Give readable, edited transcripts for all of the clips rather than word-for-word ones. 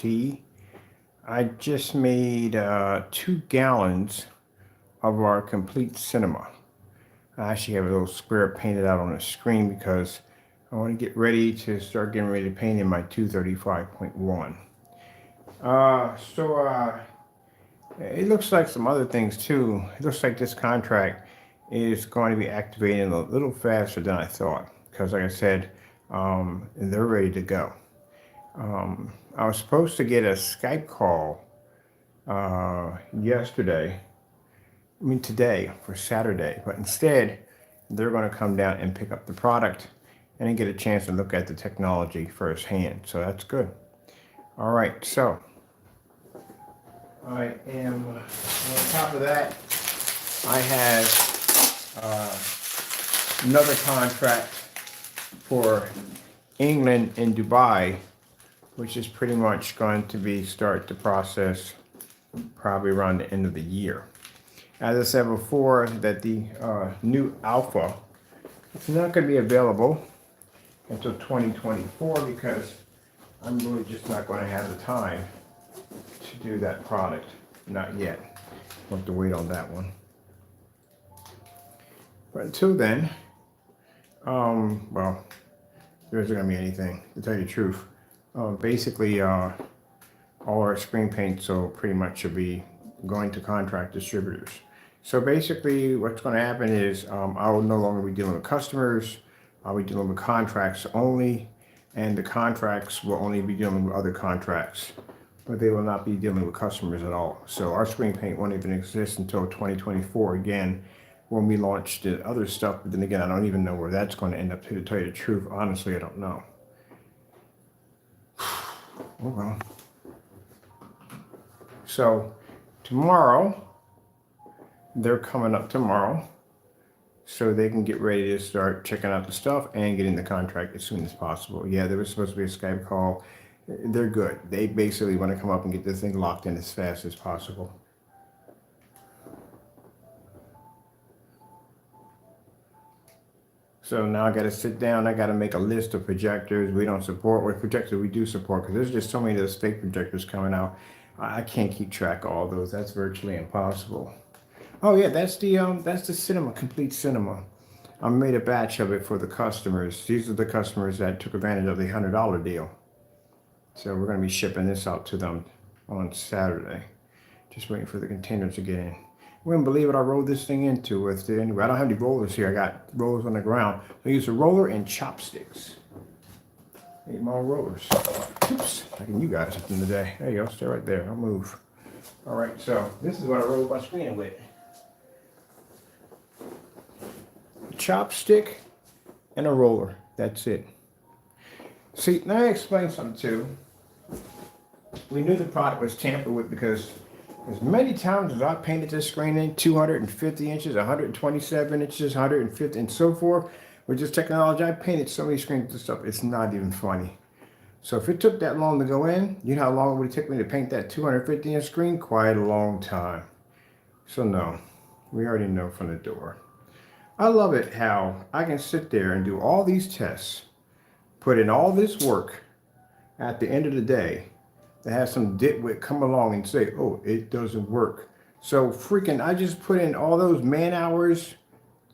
see, I just made 2 gallons of our complete cinema. I actually have a little square painted out on the screen because I want to get ready to start getting ready to paint in my 235.1. It looks like some other things too. It looks like this contract is going to be activating a little faster than I thought because, like I said, they're ready to go. I was supposed to get a Skype call today for Saturday, but instead they're going to come down and pick up the product and then get a chance to look at the technology firsthand. So that's good. All right, so I am on top of that. I have another contract for England and Dubai, which is pretty much going to be start the process probably around the end of the year. As I said before, that the new Alpha is not going to be available until 2024 because I'm really just not going to have the time to do that product. Not yet. We'll have to wait on that one. But until then, well, there isn't going to be anything, to tell you the truth. Basically, all our screen paints will pretty much should be going to contract distributors. So basically what's going to happen is I will no longer be dealing with customers. I'll be dealing with contracts only, and the contracts will only be dealing with other contracts, but they will not be dealing with customers at all. So our screen paint won't even exist until 2024 again, when we launch the other stuff. But then again, I don't even know where that's going to end up. To tell you the truth, honestly, I don't know. Oh well. So tomorrow, they're coming up tomorrow so they can get ready to start checking out the stuff and getting the contract as soon as possible. Yeah, there was supposed to be a Skype call. They're good. They basically want to come up and get this thing locked in as fast as possible. So now I got to sit down. I got to make a list of projectors we don't support, or projectors we do support, because there's just so many of those fake projectors coming out. I can't keep track of all those. That's virtually impossible. Oh yeah, that's the cinema, complete cinema. I made a batch of it for the customers. These are the customers that took advantage of the $100 deal. So we're going to be shipping this out to them on Saturday. Just waiting for the containers to get in. Wouldn't believe what I rolled this thing into with it. Anyway, I don't have any rollers here. I got rollers on the ground. I use a roller and chopsticks. Need more rollers. Oops, taking you guys something today. There you go, stay right there. I'll move. All right, so this is what I rolled my screen with. A chopstick and a roller. That's it. See, now I explain something too. We knew the product was tampered with because as many times as I painted this screen in, 250 inches, 127 inches, 150, and so forth, with this technology, I painted so many screens and stuff, it's not even funny. So if it took that long to go in, you know how long it would take me to paint that 250 inch screen? Quite a long time. So no, we already know from the door. I love it how I can sit there and do all these tests, put in all this work, at the end of the day, to have some ditwit come along and say, oh, it doesn't work. So freaking, I just put in all those man hours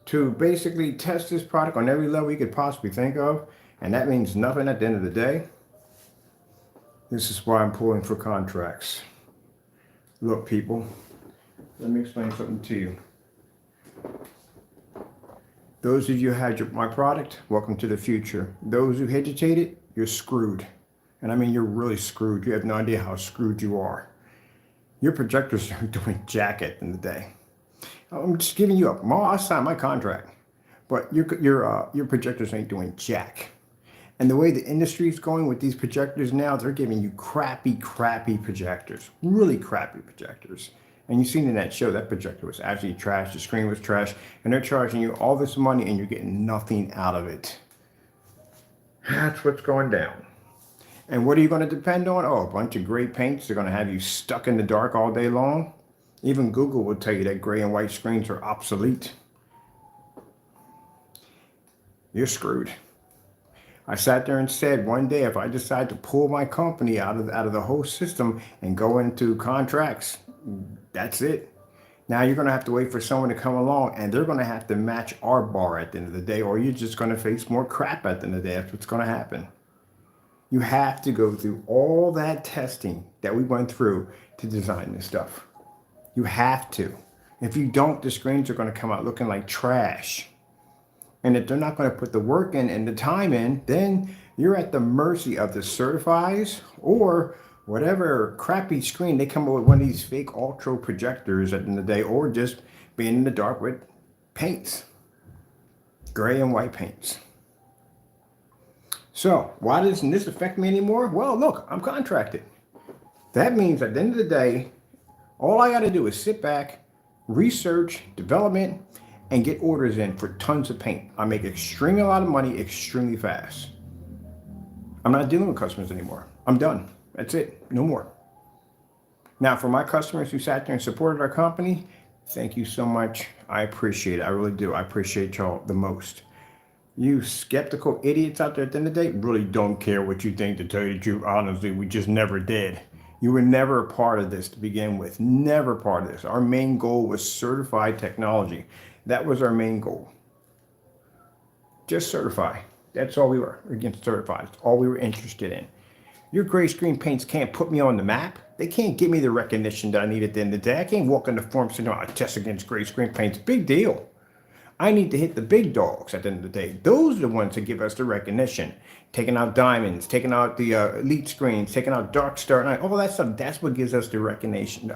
to basically test this product on every level you could possibly think of, and that means nothing at the end of the day. This is why I'm pulling for contracts. Look, people, let me explain something to you. Those of you who had my product, welcome to the future. Those who hesitated, you're screwed. And I mean, you're really screwed. You have no idea how screwed you are. Your projectors are doing jack at the end of the day. I'm just giving you up. I signed my contract, but your projectors ain't doing jack. And the way the industry is going with these projectors now, they're giving you crappy projectors, really crappy projectors. And you've seen in that show, that projector was actually trash, the screen was trash, and they're charging you all this money and you're getting nothing out of it. That's what's going down. And what are you going to depend on? Oh, a bunch of gray paints. They're going to have you stuck in the dark all day long. Even Google will tell you that gray and white screens are obsolete. You're screwed. I sat there and said one day, if I decide to pull my company out of the whole system and go into contracts, that's it. Now you're going to have to wait for someone to come along and they're going to have to match our bar at the end of the day, or you're just going to face more crap at the end of the day. That's what's going to happen. You have to go through all that testing that we went through to design this stuff. You have to. If you don't, the screens are going to come out looking like trash. And if they're not going to put the work in and the time in, then you're at the mercy of the certifies or whatever crappy screen they come up with, one of these fake ultra projectors at the end of the day, or just being in the dark with paints, gray and white paints. So why doesn't this affect me anymore? Well, look, I'm contracted. That means at the end of the day, all I got to do is sit back, research, development, and get orders in for tons of paint. I make extremely a lot of money extremely fast. I'm not dealing with customers anymore. I'm done. That's it. No more. Now, for my customers who sat there and supported our company, thank you so much. I appreciate it. I really do. I appreciate y'all the most. You skeptical idiots out there at the end of the day really don't care what you think, to tell you the truth. Honestly, we just never did. You were never a part of this to begin with. Never part of this. Our main goal was certified technology. That was our main goal. Just certify. That's all we were, against certified. That's all we were interested in. Your gray screen paints can't put me on the map. They can't give me the recognition that I need at the end of the day. I can't walk in the form saying, I test against gray screen paints. Big deal. I need to hit the big dogs at the end of the day. Those are the ones that give us the recognition. Taking out diamonds, taking out the elite screens, taking out dark star night, all that stuff. That's what gives us the recognition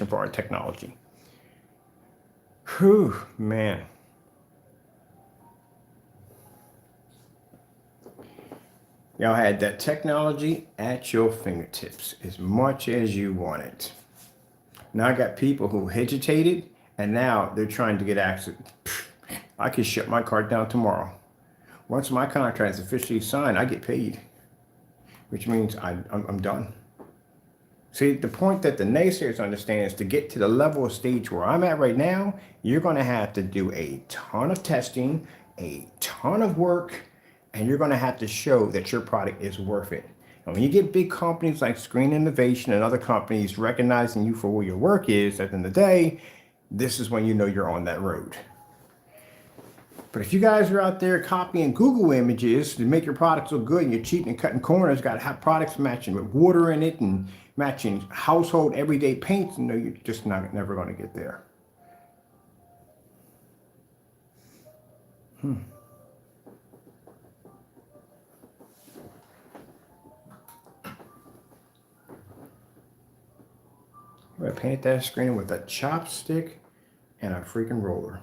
for our technology. Whew, man. Y'all had that technology at your fingertips as much as you want it. Now I got people who hesitated and now they're trying to get access. I could shut my cart down tomorrow. Once my contract is officially signed, I get paid, which means I'm done. See, the point that the naysayers understand is to get to the level of stage where I'm at right now, you're going to have to do a ton of testing, a ton of work, and you're going to have to show that your product is worth it. And when you get big companies like Screen Innovation and other companies recognizing you for where your work is at the end of the day, this is when you know you're on that road. But if you guys are out there copying Google images to make your products look good and you're cheating and cutting corners, got to have products matching with water in it and matching household everyday paints, you're just never going to get there. I'm going to paint that screen with a chopstick and a freaking roller.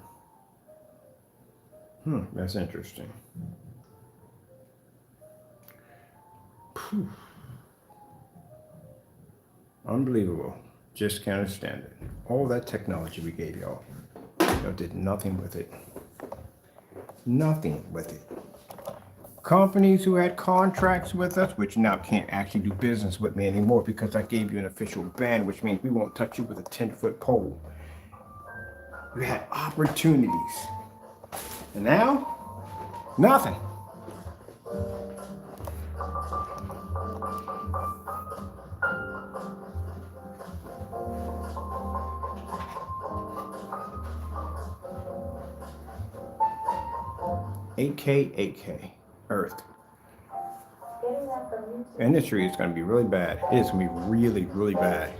That's interesting. Phew. Unbelievable. Just can't stand it. All that technology we gave y'all, y'all did nothing with it. Nothing with it. Companies who had contracts with us, which now can't actually do business with me anymore because I gave you an official ban, which means we won't touch you with a 10-foot pole. We had opportunities. And now, nothing. $8K, Earth. Industry is going to be really bad. It is going to be really, really bad.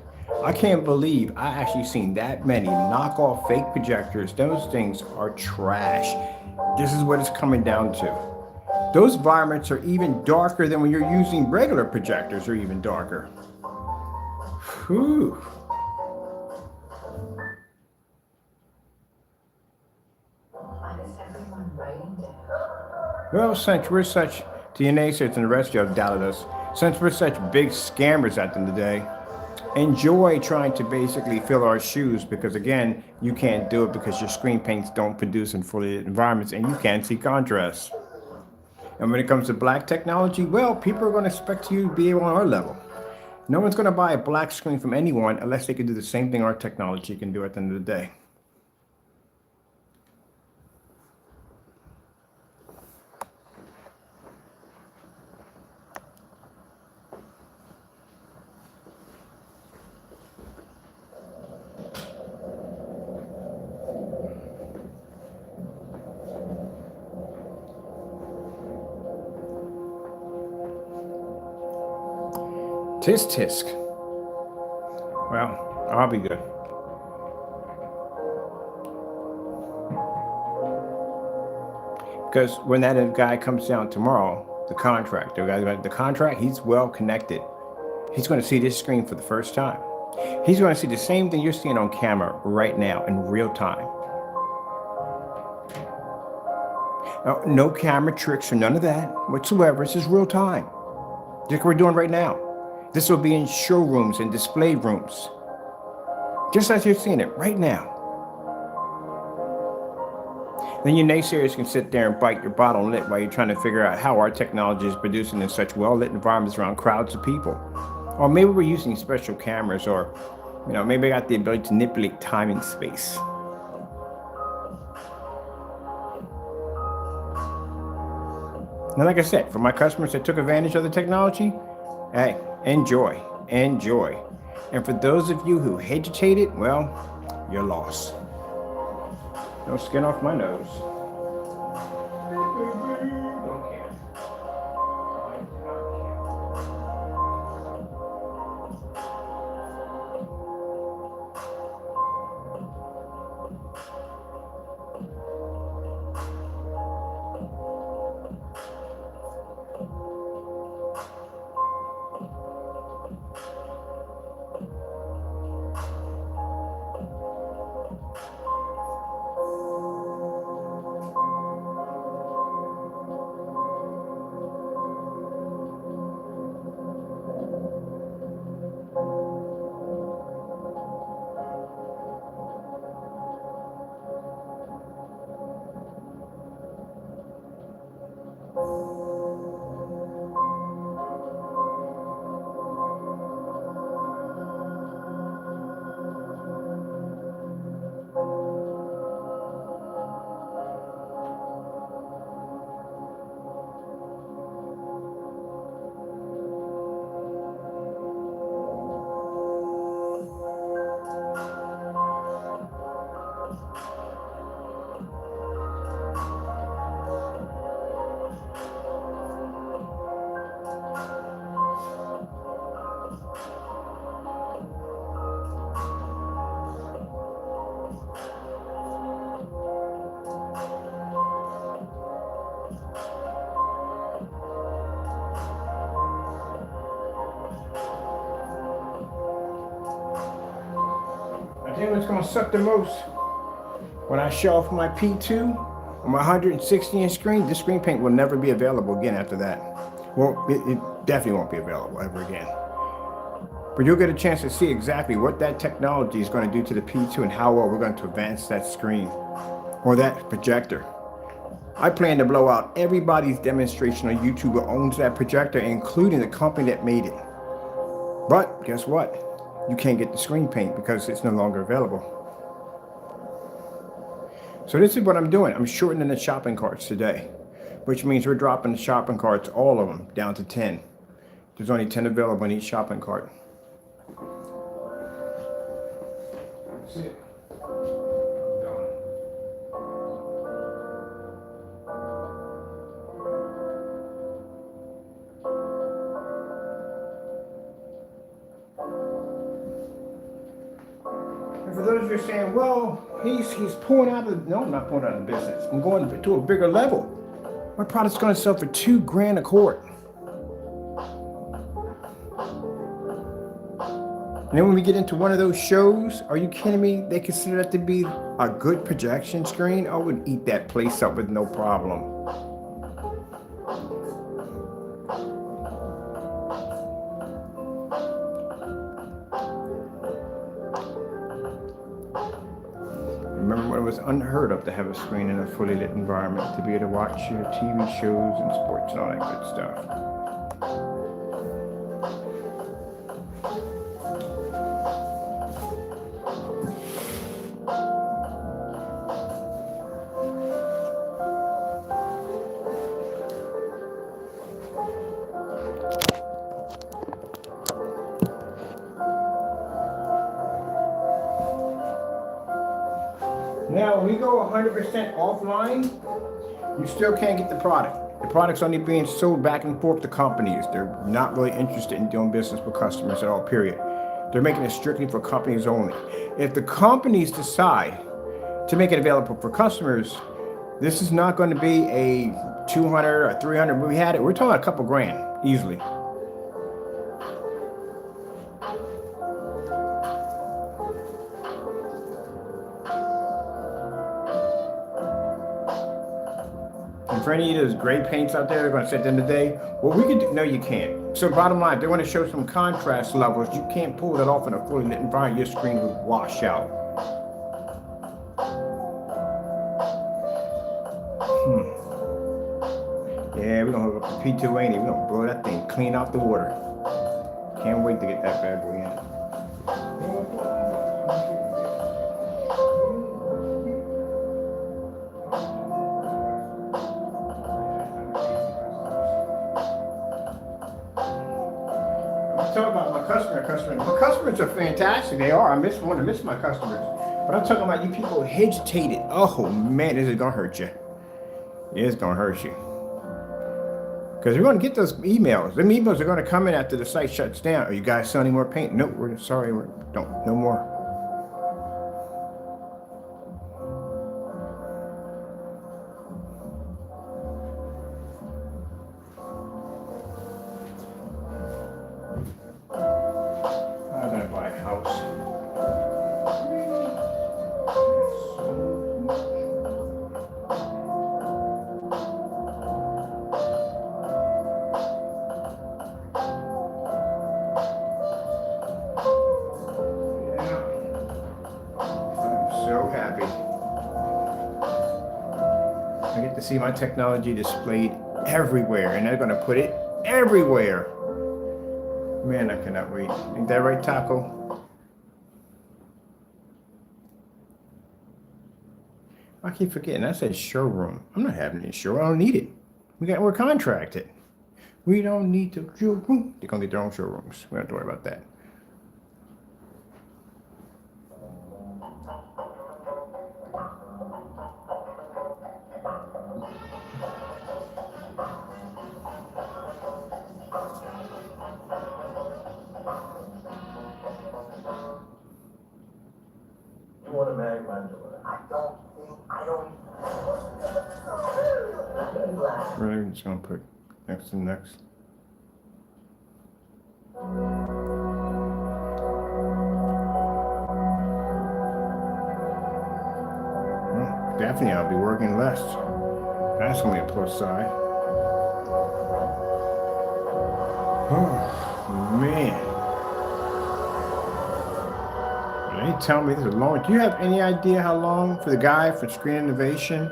I can't believe I actually seen that many knockoff fake projectors. Those things are trash. This is what it's coming down to. Those environments are even darker than when you're using regular projectors, or even darker. Whew. Well, since we're such, to your naysayers and the rest of you have doubted us, since we're such big scammers at the end of the day, enjoy trying to basically fill our shoes, because again, you can't do it because your screen paints don't produce in fully lit environments and you can't see contrast. And when it comes to black technology, well, people are going to expect you to be on our level. No one's going to buy a black screen from anyone unless they can do the same thing our technology can do at the end of the day. Tisk tisk. Well, I'll be good. Because when that guy comes down tomorrow, the contract, he's well connected. He's going to see this screen for the first time. He's going to see the same thing you're seeing on camera right now in real time. Now, no camera tricks or none of that whatsoever. This is real time. Just like we're doing right now. This will be in showrooms and display rooms. Just as you're seeing it right now. Then your naysayers can sit there and bite your bottle lip while you're trying to figure out how our technology is producing in such well-lit environments around crowds of people. Or maybe we're using special cameras, or maybe I got the ability to manipulate time and space. Now, like I said, for my customers that took advantage of the technology, hey, enjoy. And for those of you who hesitated, well, you're lost. No skin off my nose. I think what's going to suck the most, when I show off my P2 on my 160-inch screen, this screen paint will never be available again after that. Well, it definitely won't be available ever again. But you'll get a chance to see exactly what that technology is going to do to the P2 and how well we're going to advance that screen or that projector. I plan to blow out everybody's demonstration on YouTube who owns that projector, including the company that made it. But guess what? You can't get the screen paint because it's no longer available. So this is what I'm doing. I'm shortening the shopping carts today, which means we're dropping the shopping carts, all of them, down to 10. There's only 10 available in each shopping cart. That's it. For those of you who are saying, well, he's pulling out of, no, I'm not pulling out of the business. I'm going to a bigger level. My product's going to sell for $2,000 a quart. And then when we get into one of those shows, are you kidding me? They consider that to be a good projection screen. I would eat that place up with no problem. Remember when it was unheard of to have a screen in a fully lit environment, to be able to watch your TV shows and sports and all that good stuff. Now, when we go 100% offline, you still can't get the product. The product's only being sold back and forth to companies. They're not really interested in doing business with customers at all, period. They're making it strictly for companies only. If the companies decide to make it available for customers, this is not going to be a 200 or 300. We had it. We're talking a couple grand easily. And for any of those gray paints out there, they're going to say at the end of the day, well, we can do, no, you can't. So bottom line, they want to show some contrast levels. You can't pull that off in a fully lit environment. Your screen will wash out. Yeah, we're going to hook up the P280. We're going to blow that thing clean out the water. Can't wait to get that bad boy in. Talk about my customers. My customers are fantastic. They are. I want to miss my customers. But I'm talking about you people agitated. Oh man, this is gonna hurt you. It's gonna hurt you. Because we're gonna get those emails. Them emails are gonna come in after the site shuts down. Are you guys selling more paint? Nope. We're sorry. We don't. No more. I'm gonna buy a house. So happy. I get to see my technology displayed everywhere, and they're gonna put it everywhere. Man, I cannot wait. Ain't that right, Taco? I keep forgetting. I said showroom. I'm not having any showroom. I don't need it. We're contracted. We don't need to showroom. They're gonna get their own showrooms. We don't have to worry about that. Really, I'm just gonna put next and next. Well, definitely, I'll be working less. That's gonna be a plus side. Oh man. They tell me this is long. Do you have any idea how long for the guy for Screen Innovation?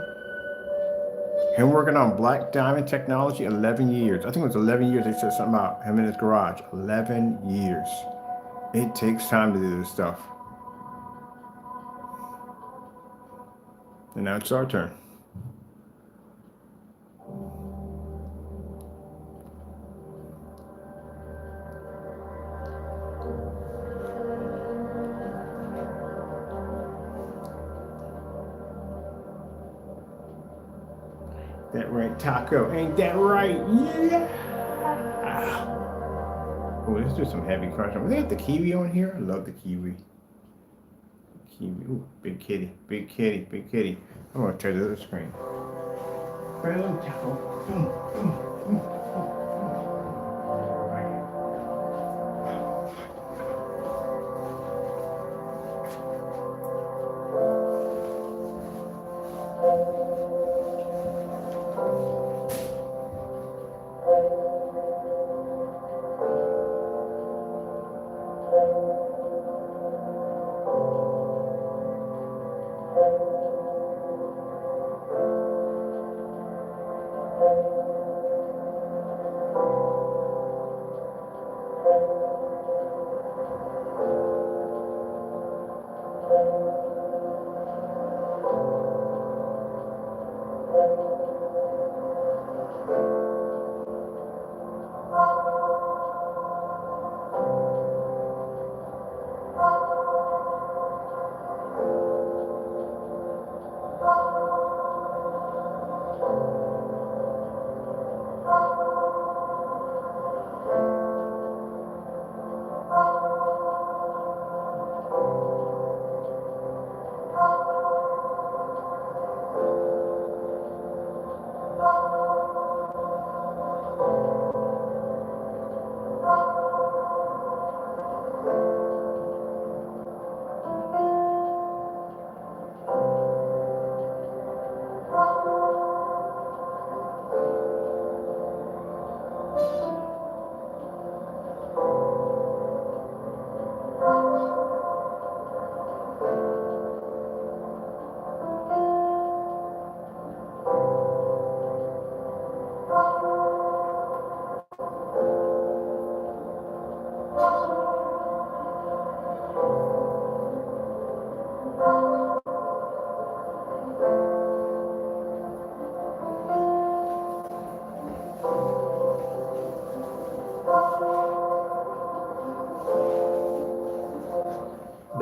Him working on Black Diamond technology, 11 years. I think it was 11 years. They said something about him in his garage. 11 years. It takes time to do this stuff. And now it's our turn. That right, Taco? Ain't that right? Yeah. Oh, let's do some heavy cars. They got the Kiwi on here. I love the Kiwi. Kiwi. Ooh, big kitty, big kitty, big kitty. I'm gonna turn to the screen. Hello, Taco.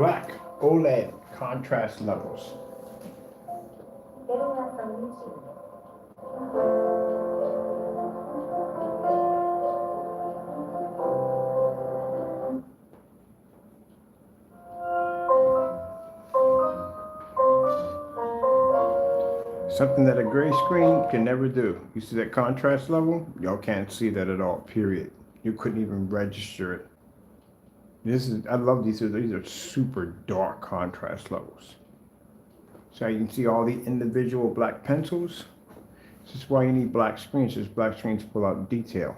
black OLED contrast levels. Getting that from YouTube. Something that a gray screen can never do. You see that contrast level? Y'all can't see that at all, period. You couldn't even register it. I love these. These are super dark contrast levels. So you can see all the individual black pencils. This is why you need black screens. Because black screens pull out detail.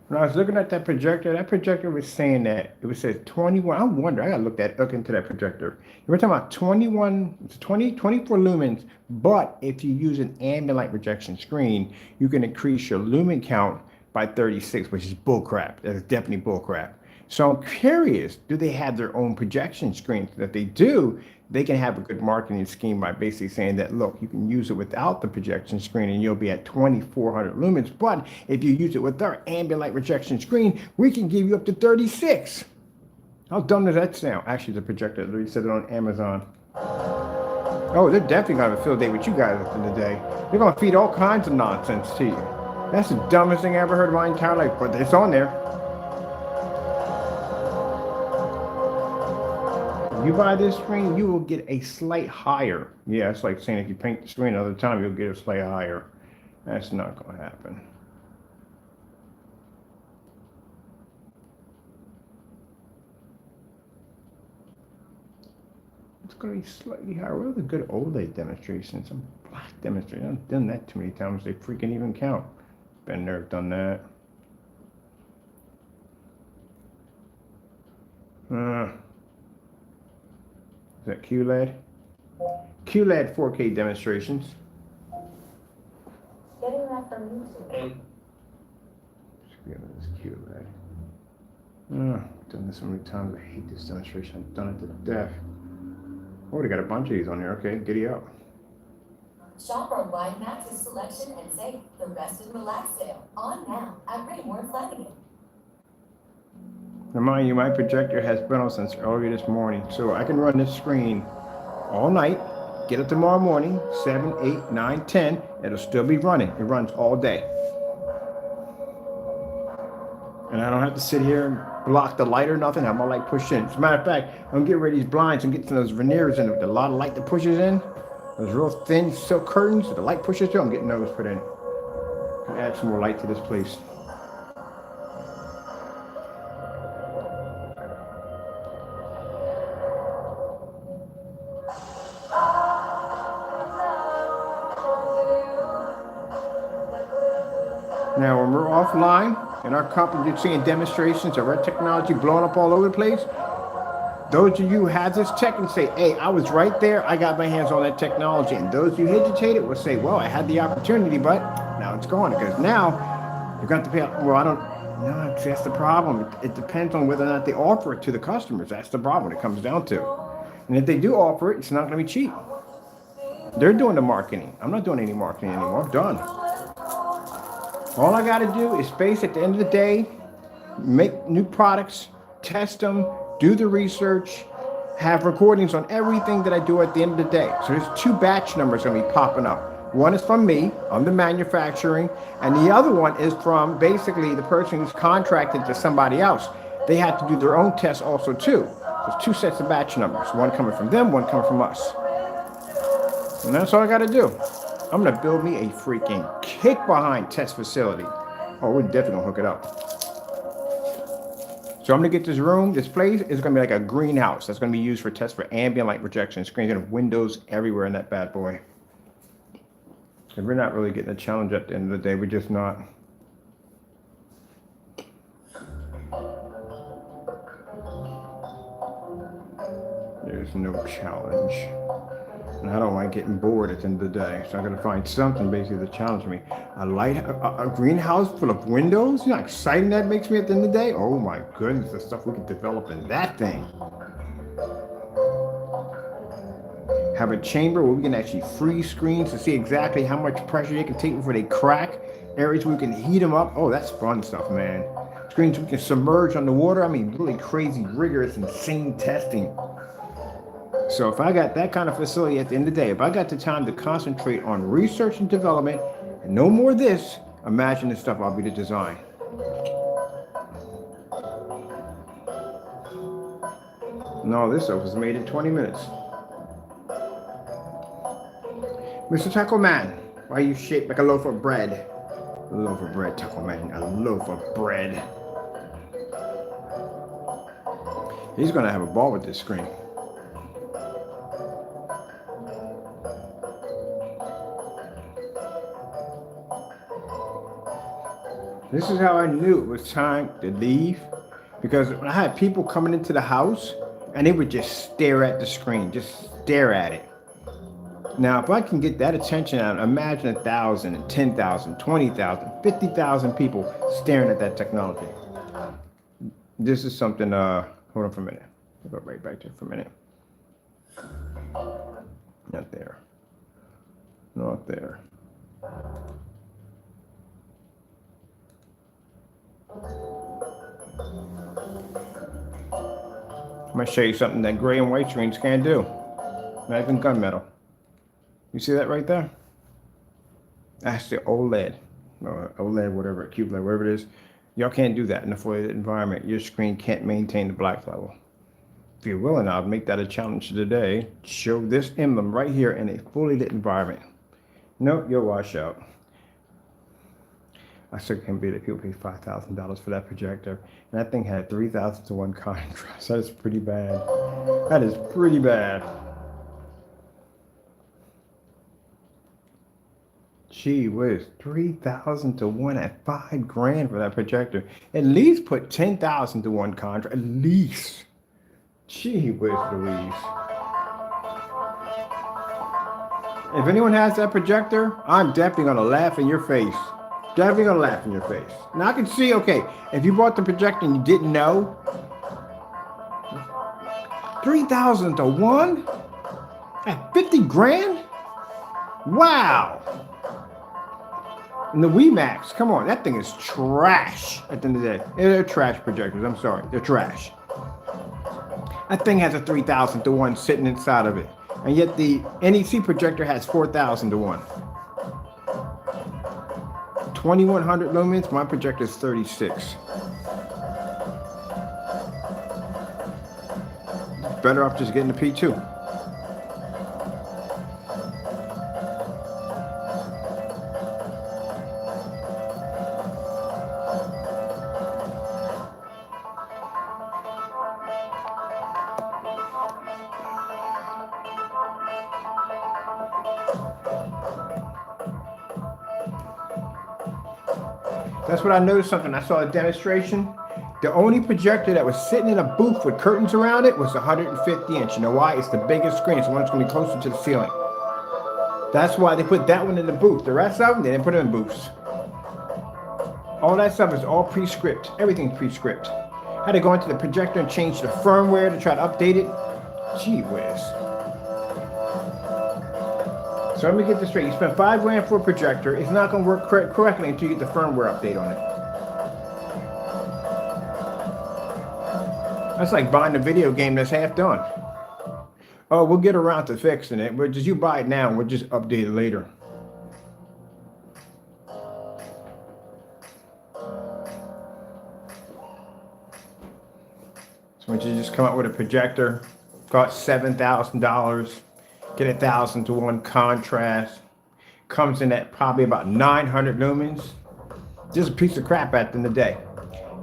When I was looking at that projector was saying that it was said 21. I wonder, I gotta look into that projector. We're talking about 24 lumens, but if you use an ambient light projection screen, you can increase your lumen count by 36, which is bullcrap. That's definitely bullcrap. So I'm curious, do they have their own projection screens? If they do, they can have a good marketing scheme by basically saying that, look, you can use it without the projection screen and you'll be at 2400 lumens. But if you use it with our ambient light projection screen, we can give you up to 36. How dumb does that sound? Actually, the projector, they said it on Amazon. Oh, they're definitely going to affiliate with you guys at the end of the day. They're going to feed all kinds of nonsense to you. That's the dumbest thing I ever heard in my entire life, but it's on there. You buy this screen, you will get a slight higher. Yeah, it's like saying if you paint the screen another time, you'll get a slight higher. That's not going to happen. It's going to be slightly higher. What are the good OLED demonstrations? Some black demonstrations. I've done that too many times. They freaking even count. Been there, done that. Is that QLED? QLED 4K demonstrations. Getting that from YouTube. This QLED. I've done this so many times. I hate this demonstration. I've done it to death. Oh, they got a bunch of these on here. Okay, giddy up. Shop our wide mattress selection and save the Rest and Relax sale on now at Raymore Flanagan. Remind you, my projector has been on since earlier this morning, so I can run this screen all night, get up tomorrow morning, 7, 8, 9, 10, it'll still be running. It runs all day. And I don't have to sit here and block the light or nothing, have my light pushed in. As a matter of fact, I'm getting rid of these blinds and getting those veneers in with a lot of light that pushes in. Those real thin silk curtains that the light pushes through, I'm getting those put in. Add some more light to this place. Now, when we're offline and our company is seeing demonstrations of our technology blowing up all over the place, those of you who have this tech and say, hey, I was right there, I got my hands on that technology. And those of you who hesitated will say, well, I had the opportunity, but now it's gone. Because now you're going to pay, well, I don't, no, that's the problem. It depends on whether or not they offer it to the customers. That's the problem it comes down to. And if they do offer it, it's not going to be cheap. They're doing the marketing. I'm not doing any marketing anymore. I'm done. All I got to do is space at the end of the day, make new products, test them, do the research, have recordings on everything that I do at the end of the day. So there's 2 batch numbers going to be popping up. One is from me, I'm the manufacturing, and the other one is from basically the person who's contracted to somebody else. They have to do their own tests also too. There's 2 sets of batch numbers, one coming from them, one coming from us. And that's all I got to do. I'm going to build me a freaking kick behind test facility. Oh, we're definitely going to hook it up. So I'm going to get this room, this place is going to be like a greenhouse. That's going to be used for tests for ambient light projection screens and windows everywhere in that bad boy. And we're not really getting a challenge at the end of the day. We're just not. There's no challenge. And I don't like getting bored at the end of the day. So I'm going to find something basically to challenge me. A greenhouse full of windows? You know how exciting that makes me at the end of the day? Oh my goodness, the stuff we can develop in that thing. Have a chamber where we can actually freeze screens to see exactly how much pressure they can take before they crack. Areas where we can heat them up. Oh, that's fun stuff, man. Screens we can submerge underwater. I mean, really crazy, rigorous, insane testing. So if I got that kind of facility at the end of the day, if I got the time to concentrate on research and development, and no more of this, imagine the stuff I'll be to design. And all this stuff was made in 20 minutes. Mr. Taco Man, why are you shaped like a loaf of bread? A loaf of bread, Taco Man, a loaf of bread. He's gonna have a ball with this screen. This is how I knew it was time to leave, because I had people coming into the house and they would just stare at the screen, just stare at it. Now, if I can get that attention out, imagine 1,000, 10,000, 20,000, 50,000 people staring at that technology. This is something, hold on for a minute. I'll go right back there for a minute. Not there. Not there. I'm going to show you something that gray and white screens can't do. Not even gunmetal. You see that right there? That's the OLED. Or OLED, whatever, QLED, whatever it is. Y'all can't do that in a fully lit environment. Your screen can't maintain the black level. If you're willing, I'll make that a challenge today. Show this emblem right here in a fully lit environment. Nope, you'll wash out. I still can't believe that people pay $5,000 for that projector. And that thing had 3,000 to 1 contrast. That is pretty bad. That is pretty bad. Gee whiz, 3,000 to 1 at $5,000 for that projector. At least put 10,000 to 1 contrast. At least. Gee whiz Louise. If anyone has that projector, I'm definitely gonna laugh in your face. Definitely gonna laugh in your face. Now I can see, okay, if you bought the projector and you didn't know, 3,000 to 1 at $50,000? Wow. And the VIII, come on, that thing is trash at the end of the day. They're trash projectors, I'm sorry, they're trash. That thing has a 3,000 to 1 sitting inside of it. And yet the NEC projector has 4,000 to 1. 2,100 lumens, my projector is 36. Better off just getting the P2. That's what I noticed something. I saw a demonstration. The only projector that was sitting in a booth with curtains around it was 150 inch. You know why? It's the biggest screen. It's the one that's going to be closer to the ceiling. That's why they put that one in the booth. The rest of them, they didn't put it in booths. All that stuff is all pre-script. Everything's pre-script. Had to go into the projector and change the firmware to try to update it. Gee whiz. So let me get this straight. You spend $5,000 for a projector. It's not going to work correctly until you get the firmware update on it. That's like buying a video game that's half done. Oh, we'll get around to fixing it. But just you buy it now and we'll just update it later. So once you just come up with a projector, costs $7,000. Get 1,000 to 1 contrast. Comes in at probably about 900 lumens. Just a piece of crap at the end of the day.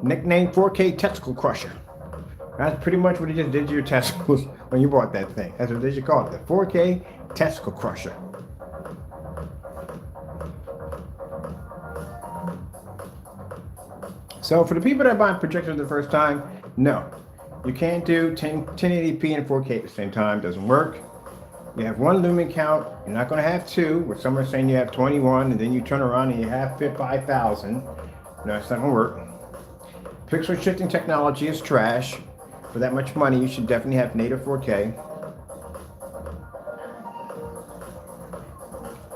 Nicknamed 4K testicle crusher. That's pretty much what it just did to your testicles when you bought that thing. That's what they should call it, the 4K testicle crusher. So for the people that are buying projectors the first time, no. You can't do 1080p and 4K at the same time. Doesn't work. You have one lumen count. You're not going to have two, where some are saying you have 21, and then you turn around and you have 5,000. No, it's not going to work. Pixel shifting technology is trash. For that much money, you should definitely have native 4K.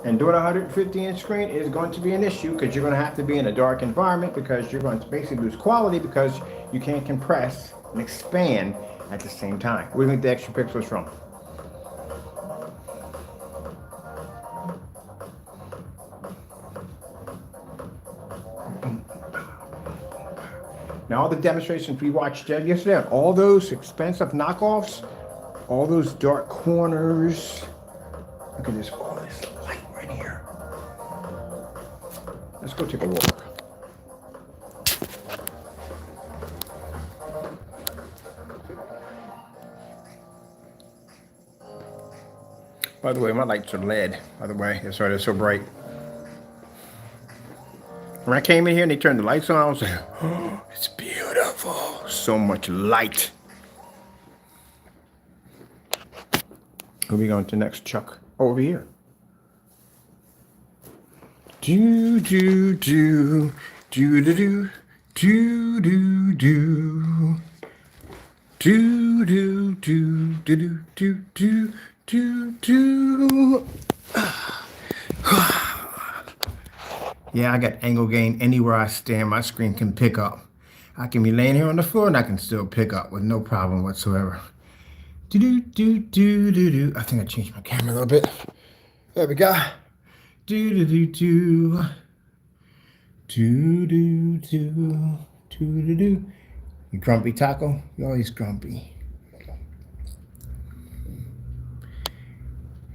And doing a 150-inch screen is going to be an issue because you're going to have to be in a dark environment because you're going to basically lose quality because you can't compress and expand at the same time. Where do you think the extra pixels from? Now, all the demonstrations we watched yesterday, all those expensive knockoffs, all those dark corners. Look at this, all this light right here. Let's go take a walk. By the way, my lights are LED, by the way. That's why they're so bright. When I came in here and they turned the lights on, I was like, oh, it's beautiful. So much light. Who are we going to next, Chuck? Over here. Do do do do do do do do do do do do do do do do do. Yeah, I got angle gain anywhere I stand. My screen can pick up. I can be laying here on the floor and I can still pick up with no problem whatsoever. Do do do do do do. I think I changed my camera a little bit. There we go. Do do do do. Do do do do do do. You grumpy, Taco? You're always grumpy.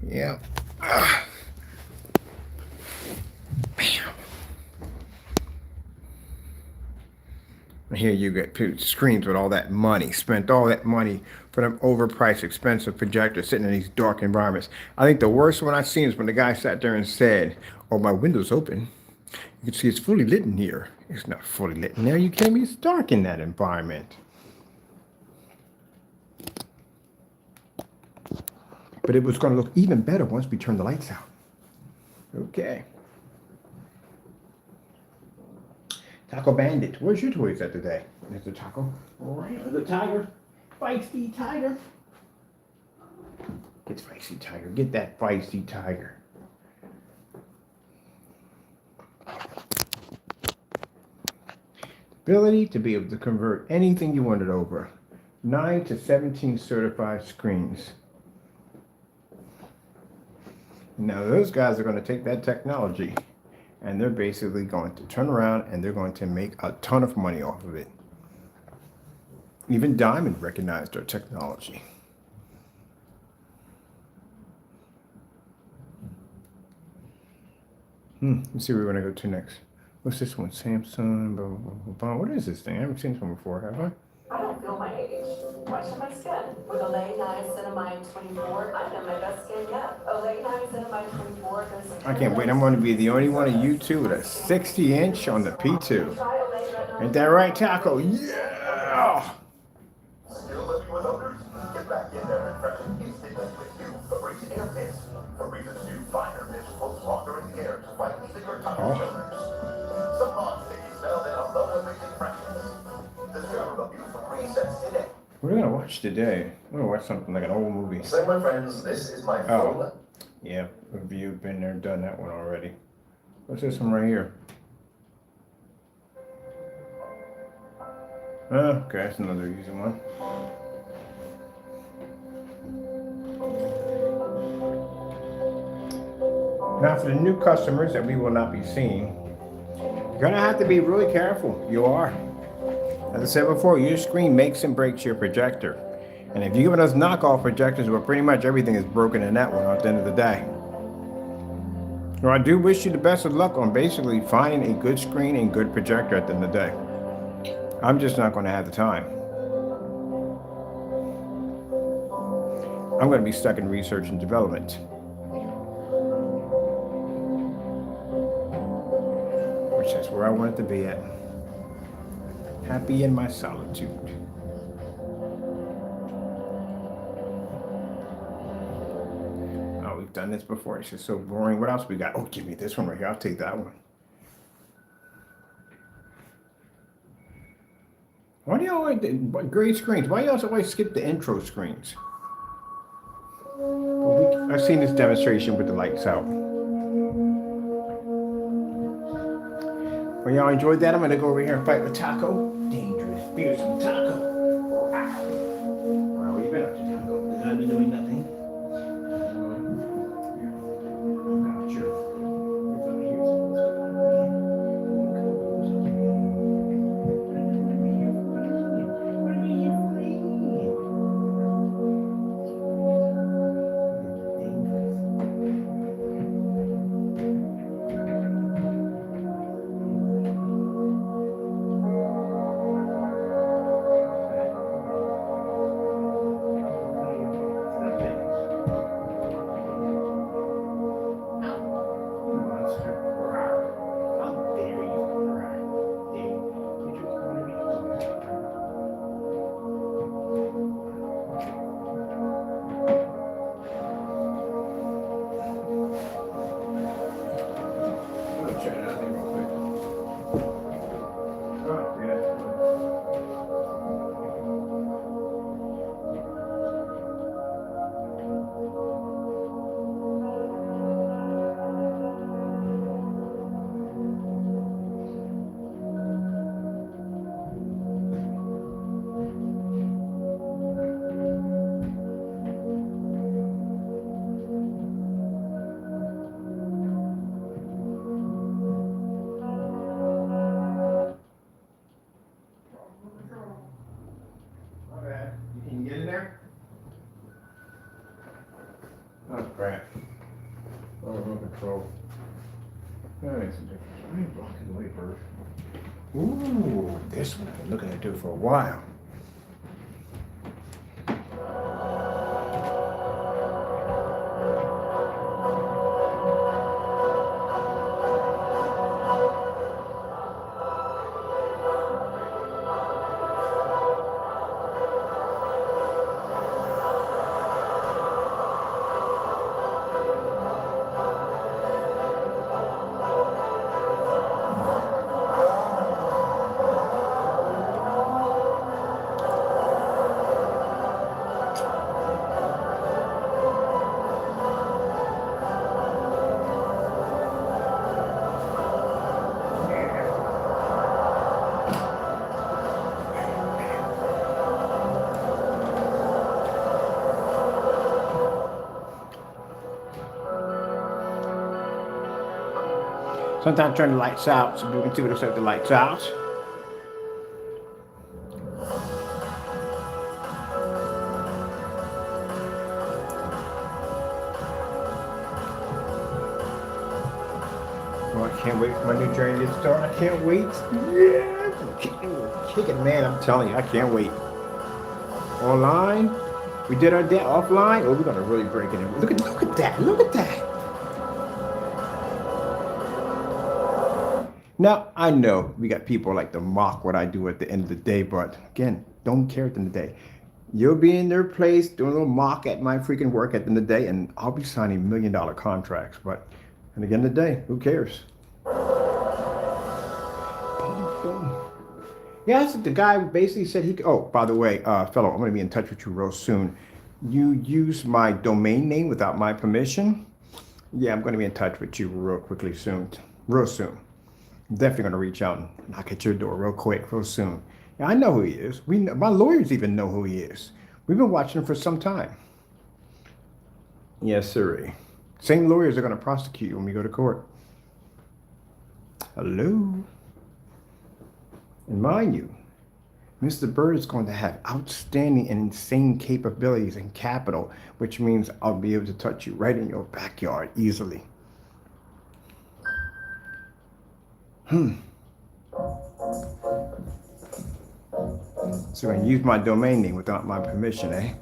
Yeah. Bam. And here you get screens with all that money, spent all that money for them overpriced, expensive projectors sitting in these dark environments. I think the worst one I've seen is when the guy sat there and said, oh, my window's open. You can see it's fully lit in here. It's not fully lit in there. You kidding me? It's dark in that environment. But it was going to look even better once we turned the lights out. Okay. Taco Bandit. Where's your toys at today? There's the Taco. All right. The Tiger. Feisty Tiger. Get Feisty Tiger. Get that Feisty Tiger. Ability to be able to convert anything you wanted over. 9 to 17 certified screens. Now those guys are going to take that technology and they're basically going to turn around and they're going to make a ton of money off of it. Even Diamond recognized our technology. Let's see where we're going to go to next. What's this one? Samsung, blah, blah, blah, blah. What is this thing? I haven't seen this one before, have I? I don't feel my age. Watch my skin. With Olay Niacinamide 24, I've done my best skin yet. Olay Niacinamide 24 goes. I can't wait. I'm going to be the only one of you two with a 60-inch on the P2. Ain't that right, Taco? Yeah! Still living with others? Get back in there and freshen these things with new Febreze Air Mist. Febreze new finer mist floats longer in the air to fight thicker tire killers. Some months they smell in a low-emitting freshness. Discover the new Febreze scents today. What are we going to watch today? We're going to watch something like an old movie. So my friends, this is my Oh. full... Yeah, review, been there, done that one already. What's this one right here? Okay, that's another easy one. Now for the new customers that we will not be seeing, you're gonna have to be really careful. You are. As I said before, your screen makes and breaks your projector. And if you're giving us knockoff projectors, well, pretty much everything is broken in that one at the end of the day. So I do wish you the best of luck on basically finding a good screen and good projector at the end of the day. I'm just not going to have the time. I'm going to be stuck in research and development. Which is where I wanted to be at. Happy in my solitude. Oh, we've done this before. It's just so boring. What else we got? Oh, give me this one right here. I'll take that one. Why do y'all like grade screens? Why y'all always skip the intro screens? Well, I've seen this demonstration with the lights out. Well, y'all enjoyed that? I'm gonna go over here and fight with Taco. Dangerous, fearsome Taco. Well, what you been up to, Taco? I've been doing nothing. Can you get in there? Oh, crap. Oh, no control. That makes a difference. I ain't blocking the way first. Ooh, this one I've been looking at do for a while. Sometimes turn the lights out so you can see what it looks like with the lights out. Well, I can't wait for my new journey to get started. I can't wait. Yeah, kicking, man. I'm telling you, I can't wait. Online, we did our day offline. Oh, we're gonna really break it in. Look at that. Look at that. Now, I know we got people like to mock what I do at the end of the day, but again, don't care at the end of the day. You'll be in their place doing a little mock at my freaking work at the end of the day, and I'll be signing $1 million contracts. But at the end of the day, who cares? Yeah, the guy basically said he. Oh, by the way, fellow, I'm going to be in touch with you real soon. You use my domain name without my permission? Yeah, I'm going to be in touch with you real quickly soon. Real soon. I'm definitely going to reach out and knock at your door real quick, real soon. Yeah, I know who he is. My lawyers even know who he is. We've been watching him for some time. Yes, sir. Same lawyers are going to prosecute you when we go to court. Hello. And mind you, Mr. Bird is going to have outstanding and insane capabilities and capital, which means I'll be able to touch you right in your backyard easily. So I can use my domain name without my permission, eh?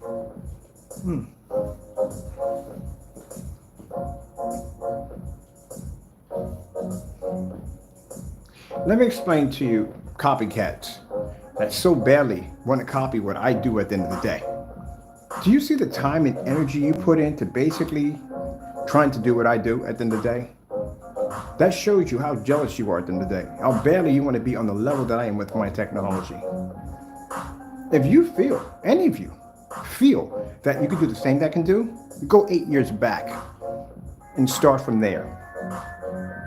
Let me explain to you copycats. that so badly want to copy what I do at the end of the day. Do you see the time and energy you put into basically trying to do what I do at the end of the day? That shows you how jealous you are at the end of the day, how badly you want to be on the level that I am with my technology. If you feel, any of you feel that you can do the same that I can do, go 8 years back and start from there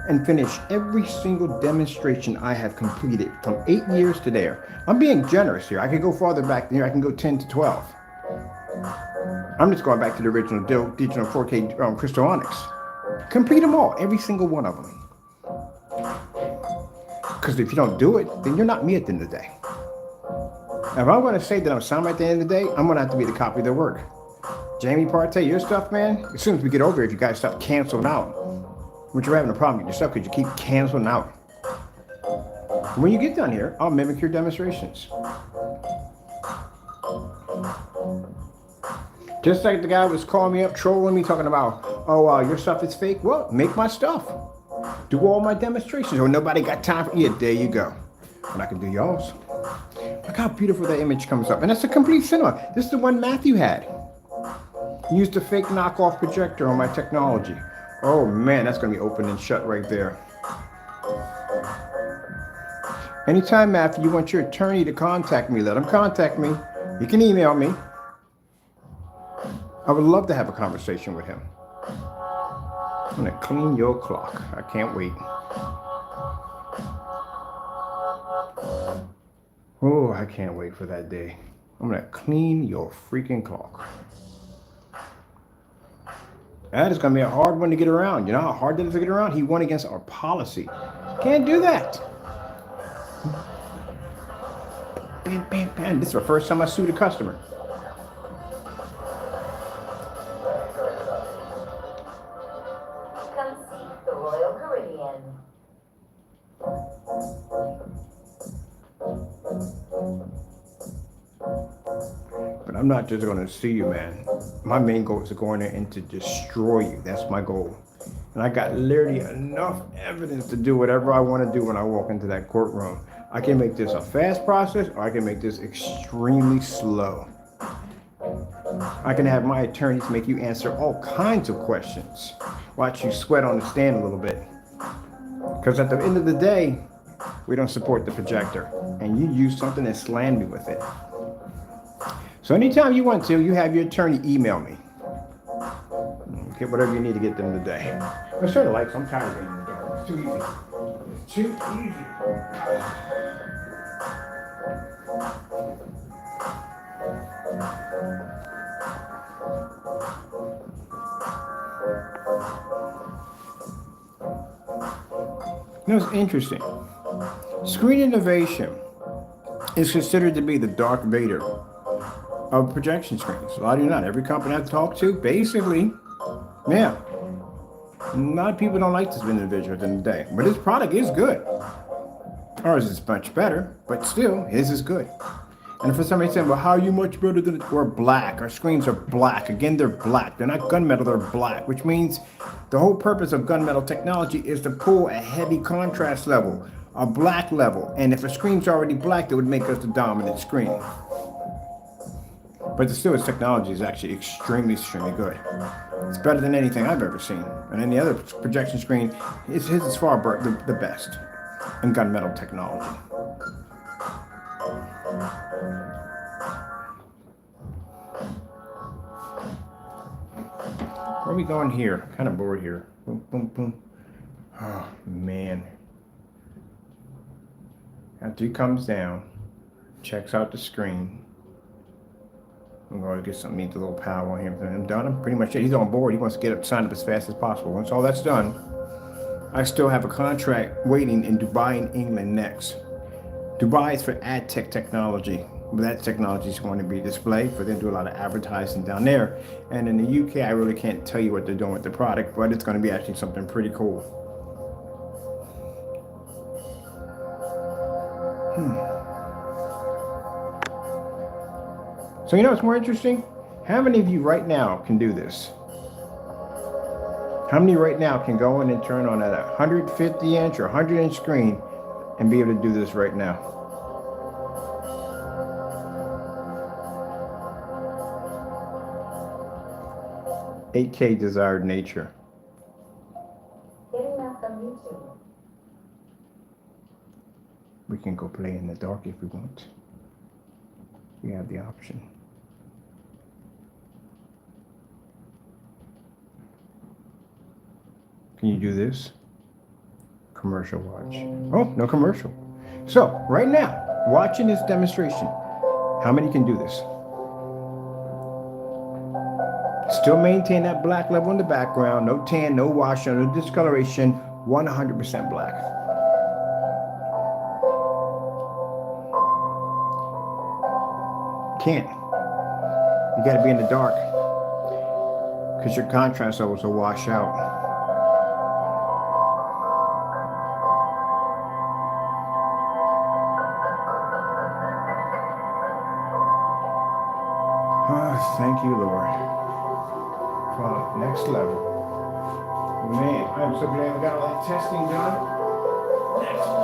and finish every single demonstration I have completed from 8 years to there. I'm being generous here. I could go farther back than here. I can go 10 to 12. I'm just going back to the original digital 4K crystal onyx. Complete them all, every single one of them. Because if you don't do it, then you're not me at the end of the day. Now, if I'm going to say that I'm sound at the end of the day, I'm going to have to be the copy of their work. Jamie Partey, your stuff, man, as soon as we get over here, if you guys stop canceling out, which you're having a problem with yourself because you keep canceling out. When you get done here, I'll mimic your demonstrations. Just like the guy was calling me up, trolling me, talking about, oh, your stuff is fake. Well, make my stuff. Do all my demonstrations. Oh, nobody got time for it. There you go. And I can do y'all's. Look how beautiful that image comes up. And that's a complete cinema. This is the one Matthew had. He used a fake knockoff projector on my technology. Oh, man, that's going to be open and shut right there. Anytime, Matthew, you want your attorney to contact me, let him contact me. You can email me. I would love to have a conversation with him. I'm going to clean your clock. I can't wait. Oh, I can't wait for that day. I'm going to clean your freaking clock. That is going to be a hard one to get around. You know how hard that is to get around? He won against our policy. Can't do that. Bam, bam, bam. This is the first time I sued a customer. Come see the Royal Caribbean. But I'm not just going to see you, man. My main goal is to go in there and to destroy you. That's my goal. And I got literally enough evidence to do whatever I want to do when I walk into that courtroom. I can make this a fast process, or I can make this extremely slow. I can have my attorneys make you answer all kinds of questions. Watch you sweat on the stand a little bit. Because at the end of the day, we don't support the projector. And you use something and slam me with it. So anytime you want to, you have your attorney email me. Get whatever you need to get them today. Let's turn the lights. I'm tired of being in the dark. It's too easy. It's too easy. You know, it's interesting. Screen innovation is considered to be the Darth Vader of projection screens. A lot of you not. Every company I've talked to, basically, yeah. A lot of people don't like this individual at the end of the day. But his product is good. Ours is much better, but still, his is good. And for somebody saying, well, how are you much better than it? We're black. Our screens are black. Again, they're black. They're not gunmetal, they're black, which means the whole purpose of gunmetal technology is to pull a heavy contrast level, a black level. And if a screen's already black, that would make us the dominant screen. But still, its technology is actually extremely good. It's better than anything I've ever seen. And any other projection screen, his is far the best in gunmetal technology. Where are we going here? Kind of bored here. Boom, boom, boom. Oh, man. After he comes down, checks out the screen. I'm going to get something, need a little power on him. I'm done. I'm pretty much it. He's on board. He wants to get up, sign up as fast as possible. Once all that's done, I still have a contract waiting in Dubai and England next. Dubai is for ad tech technology. That technology is going to be displayed for them to do a lot of advertising down there. And in the UK, I really can't tell you what they're doing with the product, but it's going to be actually something pretty cool. So you know what's more interesting? How many of you right now can do this? How many right now can go in and turn on a 150 inch or 100 inch screen and be able to do this right now? 8K desired nature. Getting that from YouTube. We can go play in the dark if we want. We have the option. Can you do this? Commercial watch. Oh, no commercial. So, right now, watching this demonstration, how many can do this? Still maintain that black level in the background, no tan, no wash, no discoloration, 100% black. Can't. You gotta be in the dark because your contrast levels will wash out. Oh, thank you, Lord. Wow, next level. Man, I'm so glad we got all that testing done. Next level.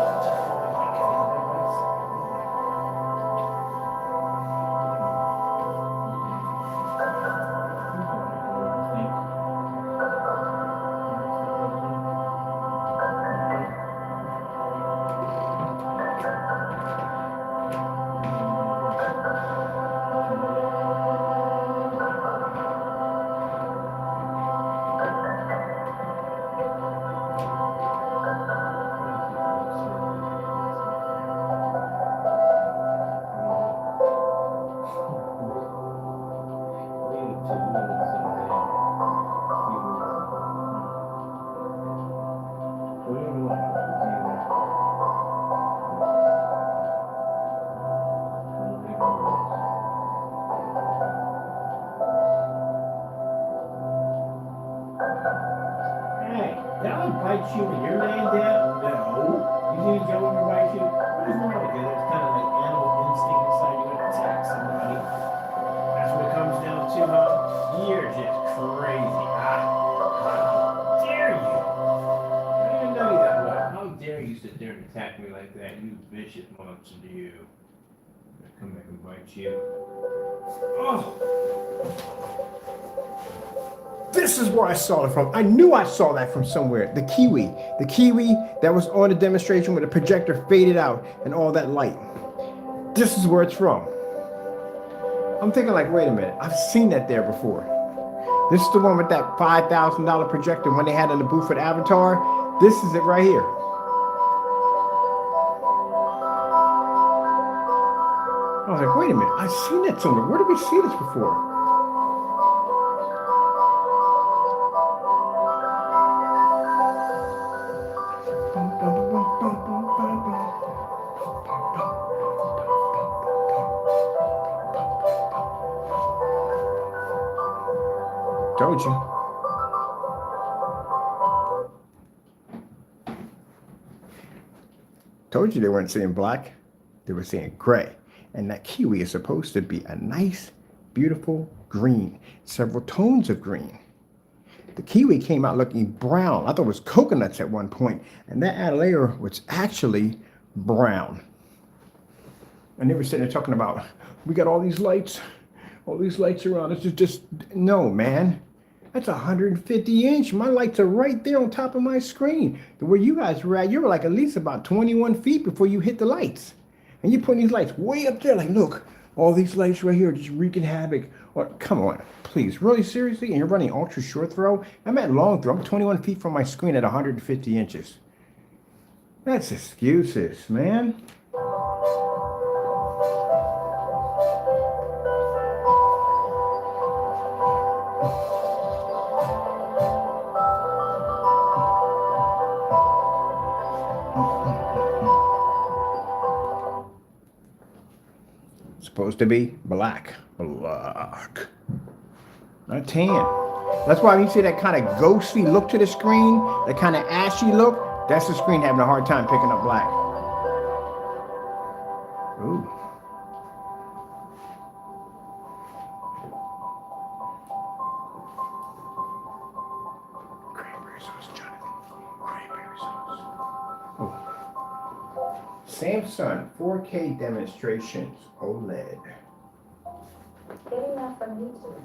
Bite you when you're laying down? No. You need Joe to bite you? What is wrong with you? There's kind of like animal instinct inside you to attack somebody. That's what it comes down to, huh? You're just crazy. How dare you? I don't even know you that well. How dare you sit there and attack me like that? You vicious monster, you. I'm gonna come back and bite you. Oh! This is where I saw it from. I knew I saw that from somewhere. The kiwi that was on the demonstration where the projector faded out and all that light. This is where it's from. I'm thinking like, wait a minute, I've seen that there before. This is the one with that $5,000 projector when they had in the booth at Avatar. This is it right here. I was like, wait a minute, I've seen that somewhere. Where did we see this before? Told you. Told you they weren't seeing black. They were seeing gray. And that kiwi is supposed to be a nice, beautiful green. Several tones of green. The kiwi came out looking brown. I thought it was coconuts at one point. And that outer layer was actually brown. And they were sitting there talking about, we got all these lights around. It's just, no, man. That's 150 inch. My lights are right there on top of my screen. The way you guys were at, you were like at least about 21 feet before you hit the lights. And you're putting these lights way up there, like, look, all these lights right here just wreaking havoc. Or, come on, please, really seriously? And you're running ultra short throw? I'm at long throw. I'm 21 feet from my screen at 150 inches. That's excuses, man. Supposed to be black, not tan. That's why when you see that kind of ghostly look to the screen, that kind of ashy look, that's the screen having a hard time picking up black. Ooh. Cranberry sauce, Jonathan. Cranberry sauce. Oh. Samsung 4K demonstrations OLED. Getting that from YouTube.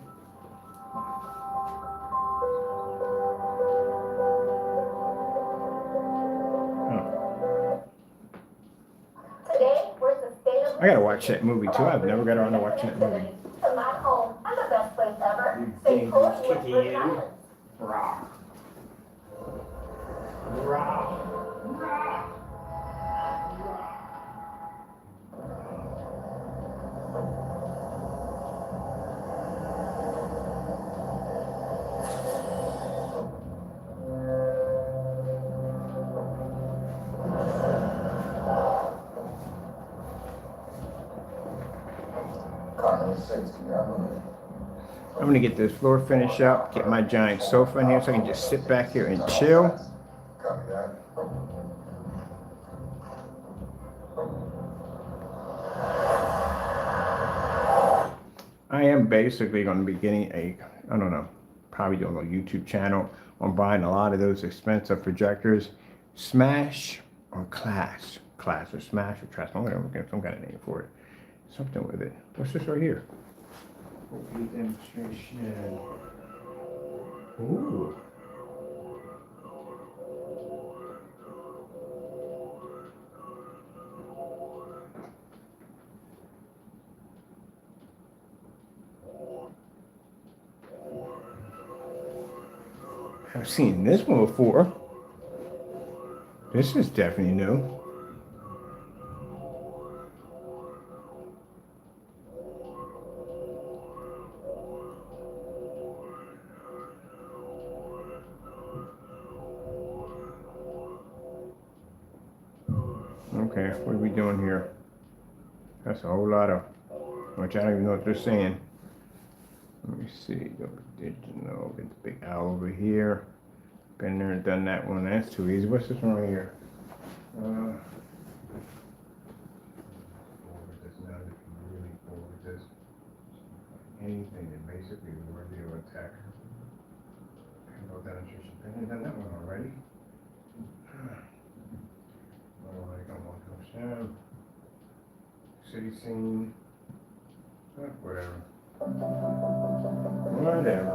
I gotta watch that movie too. I've never got around to watching that movie. To my home and the best place ever. You Stay dangerous cozy with kitty, Rhode you. Island. Rah. Rah. Rah. I'm gonna get this floor finish up, get my giant sofa in here so I can just sit back here and chill. Copy that. I am basically going to be getting I don't know, probably doing a YouTube channel on buying a lot of those expensive projectors. Smash or Class. Class or Smash or Trash. I'm going to get some kind of name for it. Something with it. What's this right here? Demonstration. Ooh. I've seen this one before. This is definitely new. Okay, what are we doing here? That's a whole lot of, which I don't even know what they're saying. Let me see, digital, get the big owl over here. Been there and done that one, that's too easy. What's this one right here? Anything that basically is worthy of attack. About demonstration. Been done that one already. City scene. Whatever. Whatever.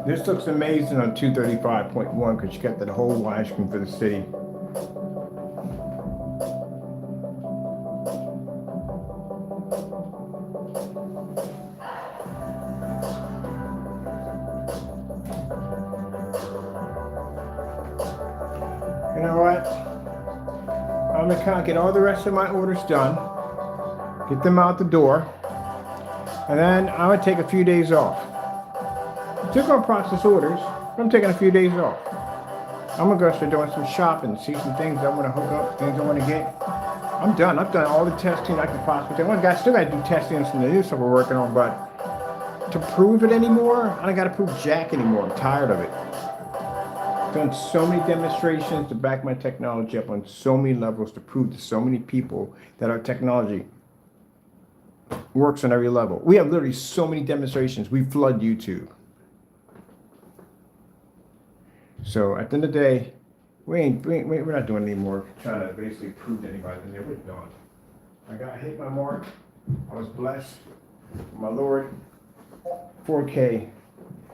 This looks amazing on 235.1 because you got that whole widescreen for the city. You know what? I'm gonna kind of get all the rest of my orders done, get them out the door, and then I'm gonna take a few days off. Still gonna process orders, but I'm taking a few days off. I'm gonna go start doing some shopping, see some things I want to hook up, things I want to get. I'm done. I've done all the testing I can possibly do. I still got to do testing on some of the new stuff we're working on, but to prove it anymore, I don't got to prove jack anymore. I'm tired of it. Done so many demonstrations to back my technology up on so many levels to prove to so many people that our technology works on every level. We have literally so many demonstrations. We flood YouTube. So at the end of the day, we're not doing any more trying to basically prove to anybody that we're done. I hit my mark. I was blessed. My Lord, 4K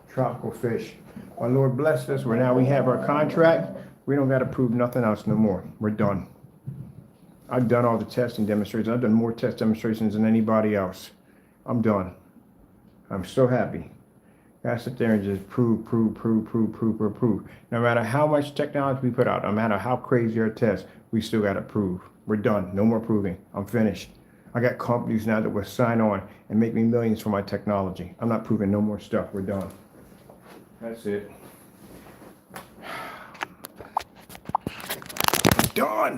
tropical fish. My Lord blessed us where now we have our contract. We don't got to prove nothing else no more. We're done. I've done all the testing demonstrations. I've done more test demonstrations than anybody else. I'm done. I'm so happy. Gotta sit there and just prove. No matter how much technology we put out, no matter how crazy our tests, we still gotta prove. We're done. No more proving. I'm finished. I got companies now that will sign on and make me millions for my technology. I'm not proving no more stuff. We're done. That's it. Done.